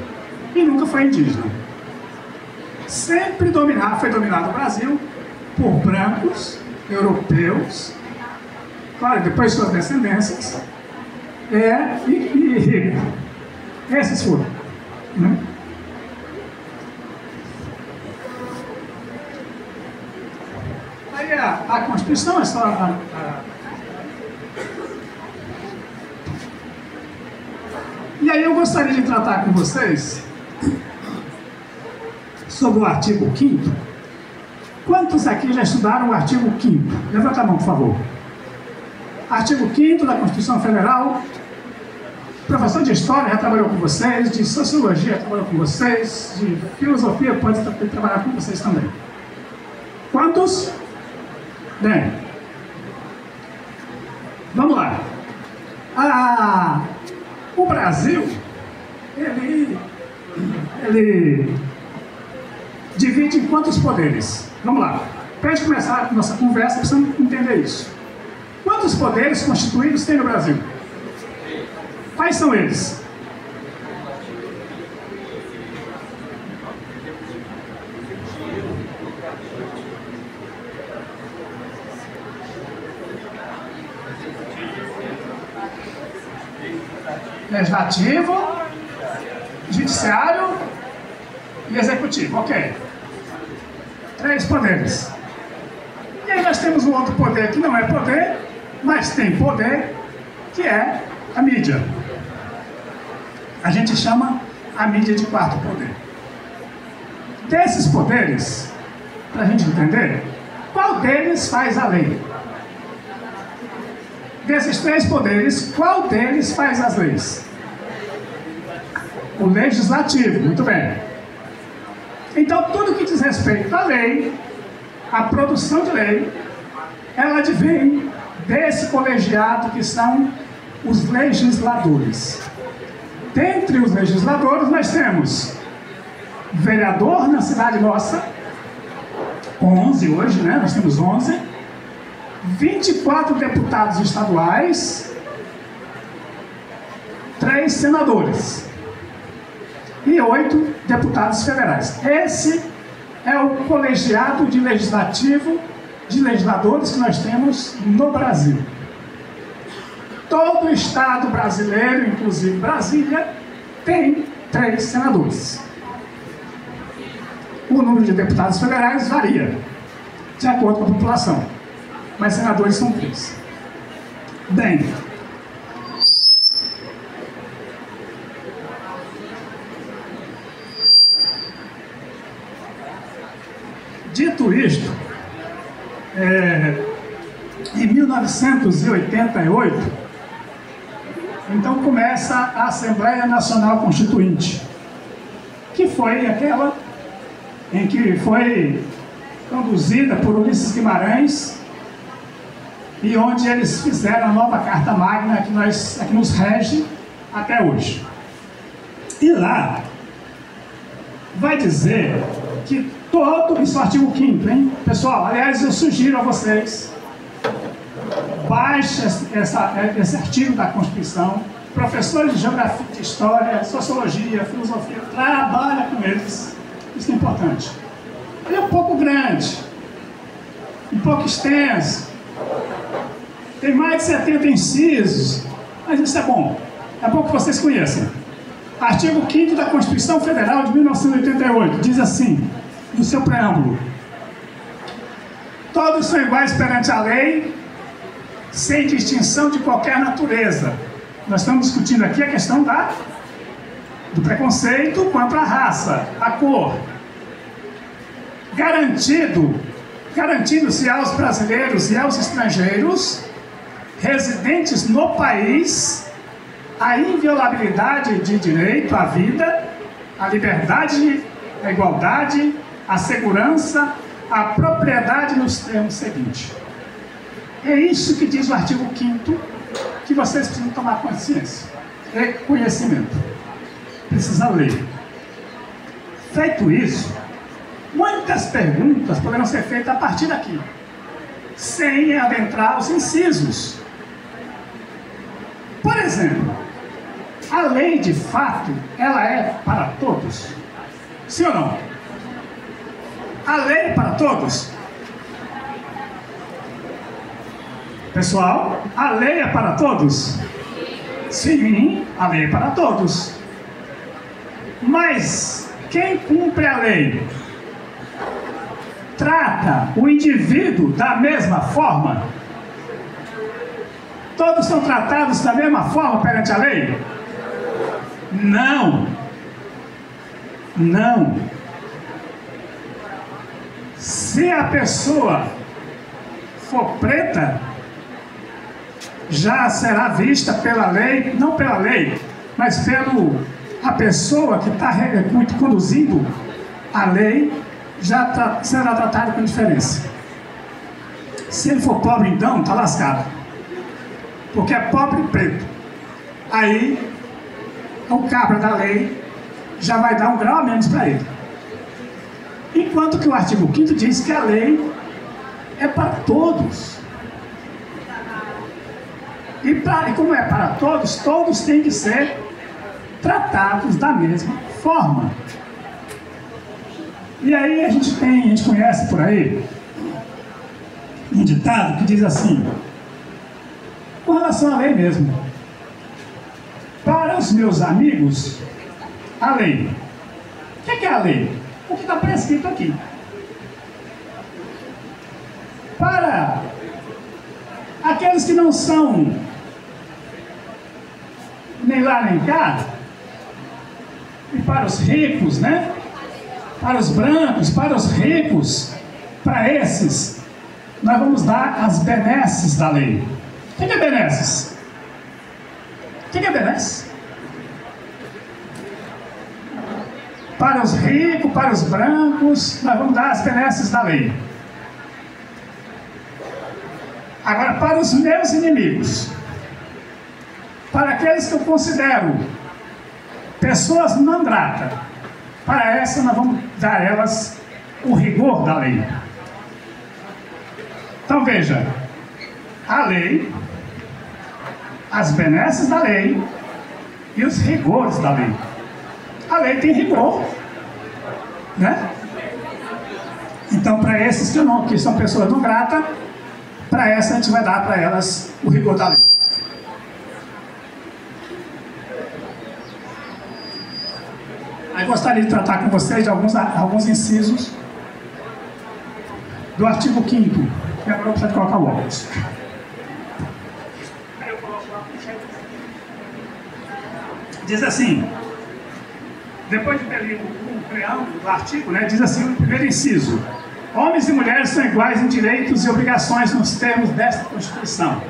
e nunca foi indígena. Sempre foi dominado o Brasil por brancos, europeus, claro, depois suas descendências, e esses foram. Né? Aí a Constituição é só aí eu gostaria de tratar com vocês sobre o artigo 5º. Quantos aqui já estudaram o artigo 5º? Levanta a mão, por favor. Artigo 5º da Constituição Federal. Professor de História já trabalhou com vocês, de Sociologia já trabalhou com vocês, de Filosofia pode trabalhar com vocês também. Quantos? Bem, vamos lá. O Brasil, ele divide em quantos poderes? Vamos lá. Para a gente começar a nossa conversa, precisamos entender isso. Quantos poderes constituídos tem no Brasil? Quais são eles? Legislativo, Judiciário e Executivo. Ok. 3 poderes. E aí nós temos um outro poder que não é poder, mas tem poder, que é a mídia. A gente chama a mídia de 4º poder. Desses poderes, para a gente entender, qual deles faz a lei? Desses 3 poderes, qual deles faz as leis? O legislativo, muito bem. Então, tudo que diz respeito à lei, à produção de lei, ela advém desse colegiado que são os legisladores. Dentre os legisladores, nós temos vereador na cidade nossa, 11 hoje, né? Nós temos 11, 24 deputados estaduais, 3 senadores e 8 deputados federais. Esse é o colegiado de legislativo, de legisladores que nós temos no Brasil. Todo o estado brasileiro, inclusive Brasília, tem 3 senadores. O número de deputados federais varia, de acordo com a população, mas senadores são 3. Bem, dito isto, em 1988, então começa a Assembleia Nacional Constituinte, que foi aquela em que foi conduzida por Ulisses Guimarães e onde eles fizeram a nova Carta Magna que nos rege até hoje. E lá vai dizer que todo, isso é o artigo 5º, hein? Pessoal, aliás, eu sugiro a vocês, baixe esse artigo da Constituição, professores de Geografia, de História, Sociologia, Filosofia, trabalha com eles, isso é importante. Ele é um pouco grande, um pouco extenso, tem mais de 70 incisos, mas isso é bom que vocês conheçam. Artigo 5º da Constituição Federal de 1988, diz assim, no seu preâmbulo: todos são iguais perante a lei, sem distinção de qualquer natureza. Nós estamos discutindo aqui a questão do preconceito quanto à raça, à cor. Garantindo-se aos brasileiros e aos estrangeiros residentes no país a inviolabilidade de direito à vida, à liberdade, à igualdade, à segurança, à propriedade nos termos seguintes. É isso que diz o artigo 5º, que vocês precisam tomar consciência. É conhecimento. Precisa ler. Feito isso, muitas perguntas poderão ser feitas a partir daqui, sem adentrar os incisos. Por exemplo, a lei de fato, ela é para todos? Sim ou não? A lei é para todos? Pessoal, a lei é para todos? Sim, a lei é para todos. Mas quem cumpre a lei trata o indivíduo da mesma forma? Todos são tratados da mesma forma perante a lei? Não. Não. Se a pessoa for preta, já será vista pela lei, não pela lei, mas a pessoa que está conduzindo a lei, já será tratado com diferença. Se ele for pobre, então, está lascado. Porque é pobre e preto. Aí, o cabra da lei já vai dar um grau a menos para ele. Enquanto que o artigo 5º diz que a lei é para todos. E como é para todos, todos têm que ser tratados da mesma forma. E aí a gente conhece por aí um ditado que diz assim, com relação à lei mesmo: para os meus amigos, a lei. O que é a lei? O que está prescrito aqui. Para aqueles que não são nem lá nem cá, e para os ricos, né? Para os brancos, para os ricos, para esses, nós vamos dar as benesses da lei. O que é benesses? O que é benesses? Para os ricos, para os brancos, nós vamos dar as benesses da lei. Agora, para os meus inimigos, para aqueles que eu considero pessoas não gratas, para essas nós vamos dar a elas o rigor da lei. Então veja, a lei, as benesses da lei e os rigores da lei. A lei tem rigor, né? Então, para esses que são pessoas não gratas, para essas a gente vai dar para elas o rigor da lei. Aí gostaria de tratar com vocês de alguns incisos do artigo 5º, que agora eu preciso colocar o óculos. Diz assim, depois de ter lido o preâmbulo do artigo, né, diz assim o primeiro inciso: homens e mulheres são iguais em direitos e obrigações nos termos desta Constituição.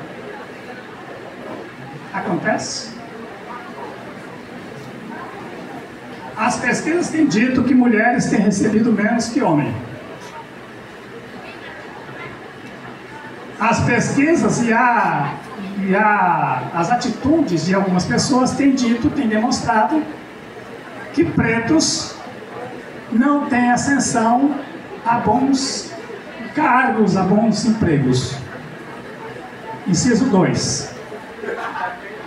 Acontece? As pesquisas têm dito que mulheres têm recebido menos que homens. As pesquisas e as atitudes de algumas pessoas têm demonstrado que pretos não têm ascensão a bons cargos, a bons empregos. Inciso 2.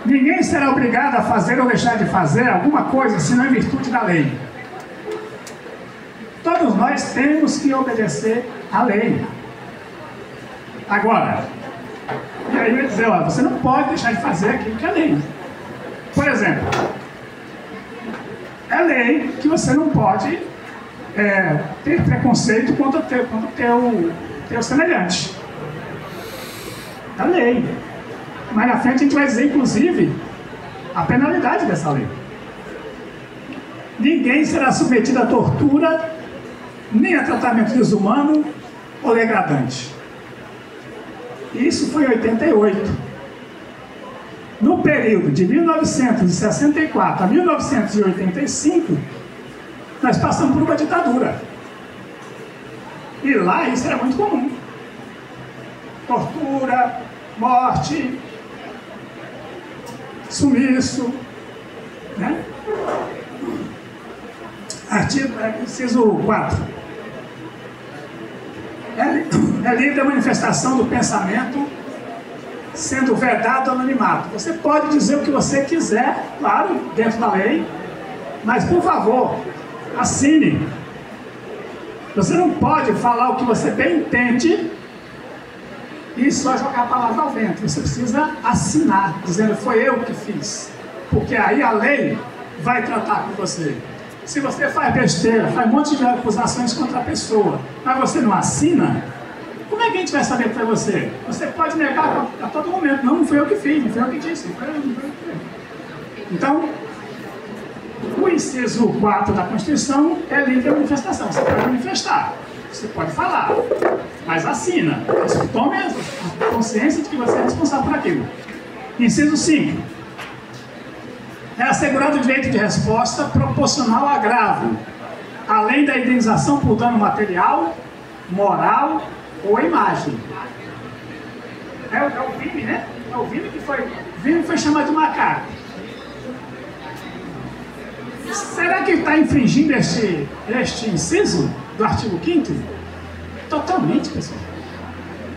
Ninguém será obrigado a fazer ou deixar de fazer alguma coisa senão em virtude da lei. Todos nós temos que obedecer à lei. Agora, e aí eu ia dizer, ó, você não pode deixar de fazer aquilo que é lei. Por exemplo, é lei que você não pode ter preconceito contra o teu semelhante. É lei. Mais na frente a gente vai dizer, inclusive, a penalidade dessa lei. Ninguém será submetido a tortura, nem a tratamento desumano ou degradante. Isso foi em 88. No período de 1964 a 1985, nós passamos por uma ditadura. E lá isso era muito comum. Tortura, morte, sumiço, né? Artigo, inciso 4. É livre a manifestação do pensamento, sendo vedado anonimato. Você pode dizer o que você quiser, claro, dentro da lei, mas, por favor, assine. Você não pode falar o que você bem entende e só jogar a palavra ao vento. Você precisa assinar, dizendo, foi eu que fiz. Porque aí a lei vai tratar com você. Se você faz besteira, faz um monte de acusações contra a pessoa, mas você não assina, como é que a gente vai saber que foi você? Você pode negar a todo momento. Não foi eu que fiz, não foi eu que disse. Não foi eu que fiz. Então, o inciso 4 da Constituição é livre a manifestação. Você pode manifestar, você pode falar, mas assina. Tome a consciência de que você é responsável por aquilo. Inciso 5. É assegurado o direito de resposta proporcional ao agravo, além da indenização por dano material, moral ou imagem. É o Vini, né? É o Vini que foi chamado de macaco. Será que ele está infringindo este inciso do artigo 5º? Totalmente, pessoal.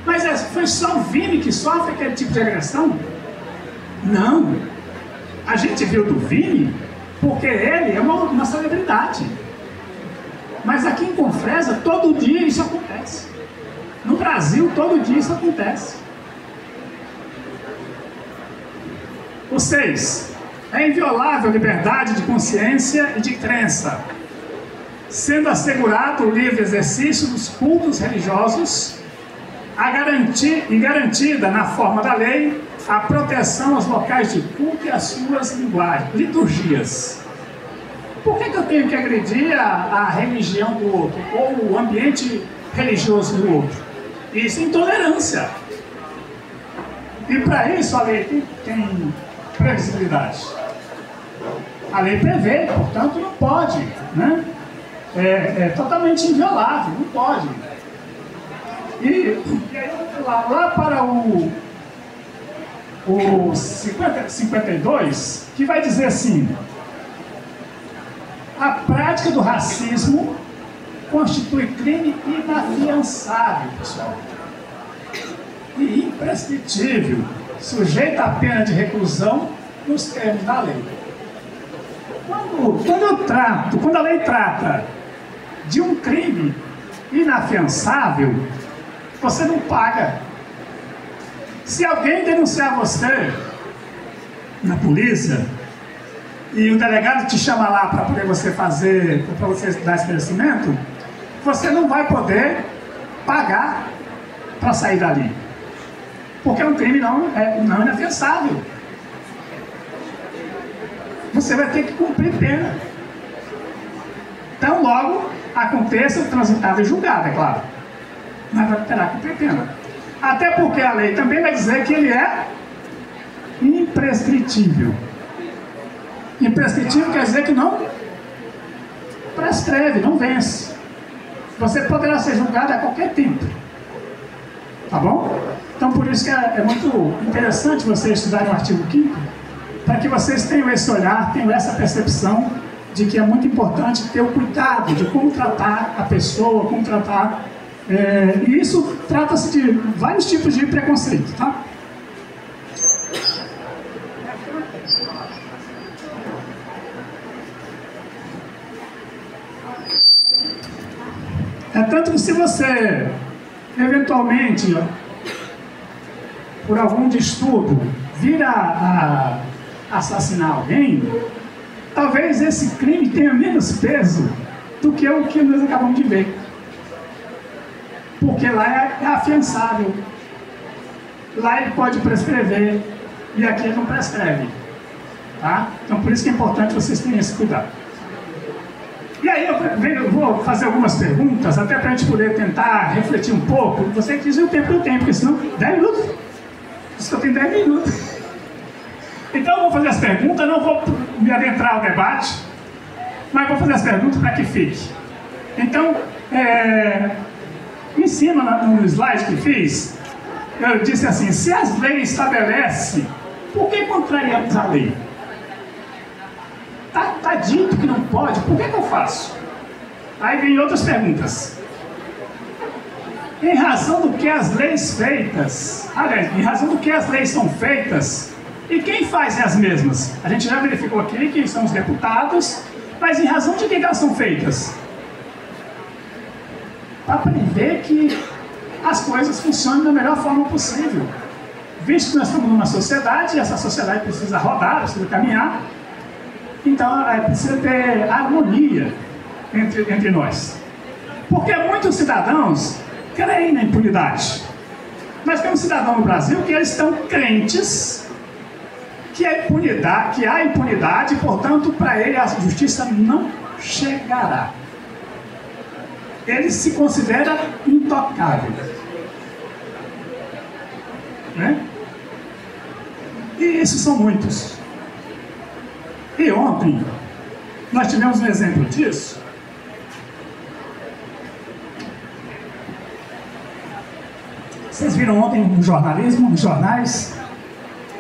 Mas foi só o Vini que sofre aquele tipo de agressão? Não. A gente viu do Vini porque ele é uma celebridade. Mas aqui em Confresa, todo dia isso acontece. No Brasil, todo dia isso acontece. O 6. É inviolável a liberdade de consciência e de crença, sendo assegurado o livre exercício dos cultos religiosos e garantida, na forma da lei, a proteção aos locais de culto e às suas liturgias. Por que eu tenho que agredir a religião do outro, ou o ambiente religioso do outro? Isso é intolerância. E para isso a lei tem previsibilidade. A lei prevê, portanto não pode, né? É totalmente inviolável, não pode. E aí lá para o 52, que vai dizer assim: a prática do racismo constitui crime inafiançável, pessoal, e imprescritível, sujeito à pena de reclusão nos termos da lei. Quando a lei trata de um crime inafiançável, você não paga. Se alguém denunciar você na polícia e o delegado te chama lá para poder você dar esclarecimento, você não vai poder pagar para sair dali, porque é um crime não inafiançável. Você vai ter que cumprir pena. Então, logo aconteça o transitado e julgado, é claro, mas vai terá que cumprir pena. Até porque a lei também vai dizer que ele é imprescritível. Imprescritível quer dizer que não prescreve, não vence. Você poderá ser julgado a qualquer tempo. Tá bom? Então, por isso que é muito interessante vocês estudarem o artigo 5º, para que vocês tenham esse olhar, tenham essa percepção de que é muito importante ter o cuidado de como tratar a pessoa, como tratar... e isso trata-se de vários tipos de preconceito, tá? É tanto que se você, eventualmente, por algum distúrbio, vir a assassinar alguém, talvez esse crime tenha menos peso do que o que nós acabamos de ver. Porque lá é afiançável. Lá ele pode prescrever e aqui ele não prescreve. Tá? Então por isso que é importante vocês terem esse cuidado. E aí eu vou fazer algumas perguntas, até para a gente poder tentar refletir um pouco. Você que diz o tempo que eu tenho, porque senão 10 minutos. Diz que eu tenho 10 minutos. Então eu vou fazer as perguntas, não vou me adentrar ao debate, mas vou fazer as perguntas para que fique. Então, em cima, no slide que fiz, eu disse assim: se as leis estabelecem, por que contrariamos a lei? Tá dito que não pode, por que eu faço? Aí vem outras perguntas. Em razão do que as leis feitas, aliás, em razão do que as leis são feitas, e quem faz as mesmas? A gente já verificou aqui que são os deputados, mas em razão de que elas são feitas? Para prever que as coisas funcionem da melhor forma possível. Visto que nós estamos numa sociedade, e essa sociedade precisa rodar, precisa caminhar, então precisa ter harmonia entre nós. Porque muitos cidadãos creem na impunidade. Nós temos cidadãos no Brasil que eles estão crentes que há impunidade, portanto, para ele a justiça não chegará. Ele se considera intocável. Né? E esses são muitos. E ontem, nós tivemos um exemplo disso. Vocês viram ontem no jornalismo, nos jornais,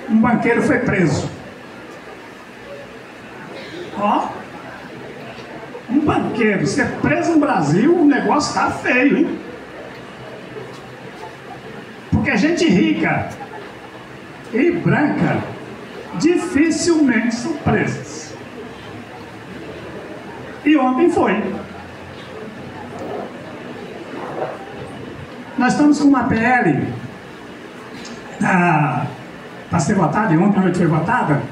um banqueiro foi preso. Ó, um banqueiro ser preso no Brasil, o negócio está feio, hein? Porque gente rica e branca dificilmente são presas. E ontem foi. Nós estamos com uma PL para ser votada, e ontem à noite foi votada,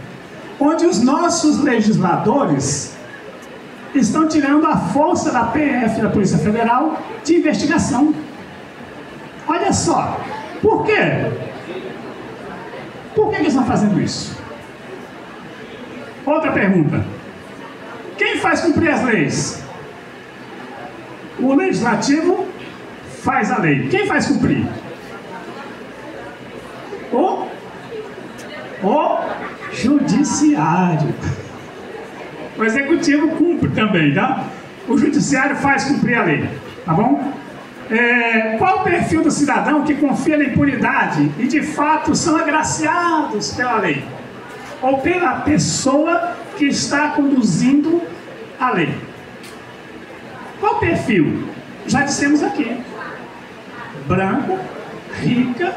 onde os nossos legisladores estão tirando a força da PF, da Polícia Federal, de investigação. Olha só, por quê? Por que eles estão fazendo isso? Outra pergunta. Quem faz cumprir as leis? O legislativo faz a lei. Quem faz cumprir? O judiciário. O executivo cumpre também, tá? O judiciário faz cumprir a lei, tá bom? Qual o perfil do cidadão que confia na impunidade e de fato são agraciados pela lei? Ou pela pessoa que está conduzindo a lei? Qual o perfil? Já dissemos aqui. Branca, rica,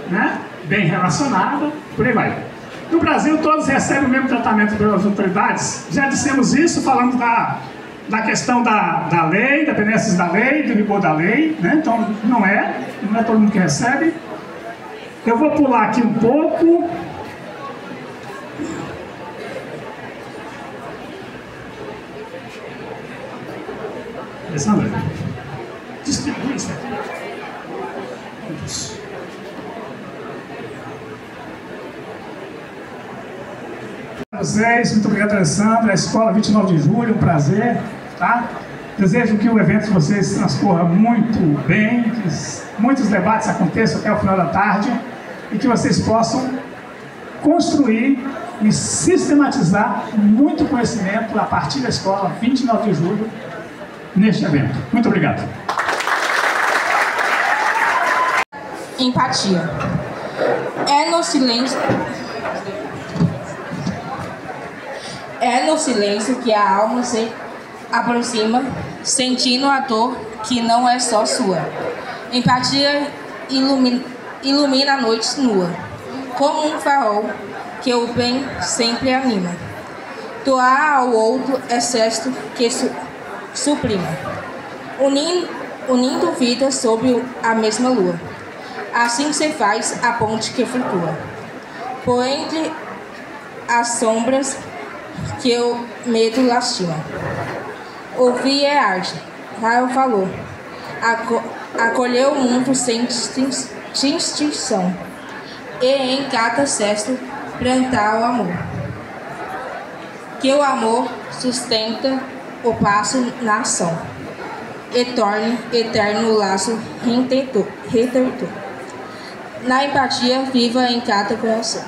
né? Bem relacionada, por aí vai. No Brasil, todos recebem o mesmo tratamento pelas autoridades. Já dissemos isso, falando da questão da lei, da benesses da lei, do rigor da lei, né? Então, não é todo mundo que recebe. Eu vou pular aqui um pouco. Alessandra, distribui isso aqui. Isso. Vocês, muito obrigado, Alessandra. A Escola 29 de Julho, um prazer, tá? Desejo que o evento de vocês transcorra muito bem, que muitos debates aconteçam até o final da tarde e que vocês possam construir e sistematizar muito conhecimento a partir da Escola 29 de Julho neste evento. Muito obrigado. Empatia. É no silêncio que a alma se aproxima, sentindo a dor que não é só sua. Empatia ilumina a noite nua, como um farol que o bem sempre anima. Doar ao outro excesso que suprima, unindo vidas sob a mesma lua. Assim se faz a ponte que flutua. Por entre as sombras que o medo lastima. Ouvir é arte. Raio falou. Acolher o mundo sem distinção. E em cada gesto plantar o amor. Que o amor sustenta o passo na ação. E torne eterno o laço retentor. Na empatia viva em cada coração.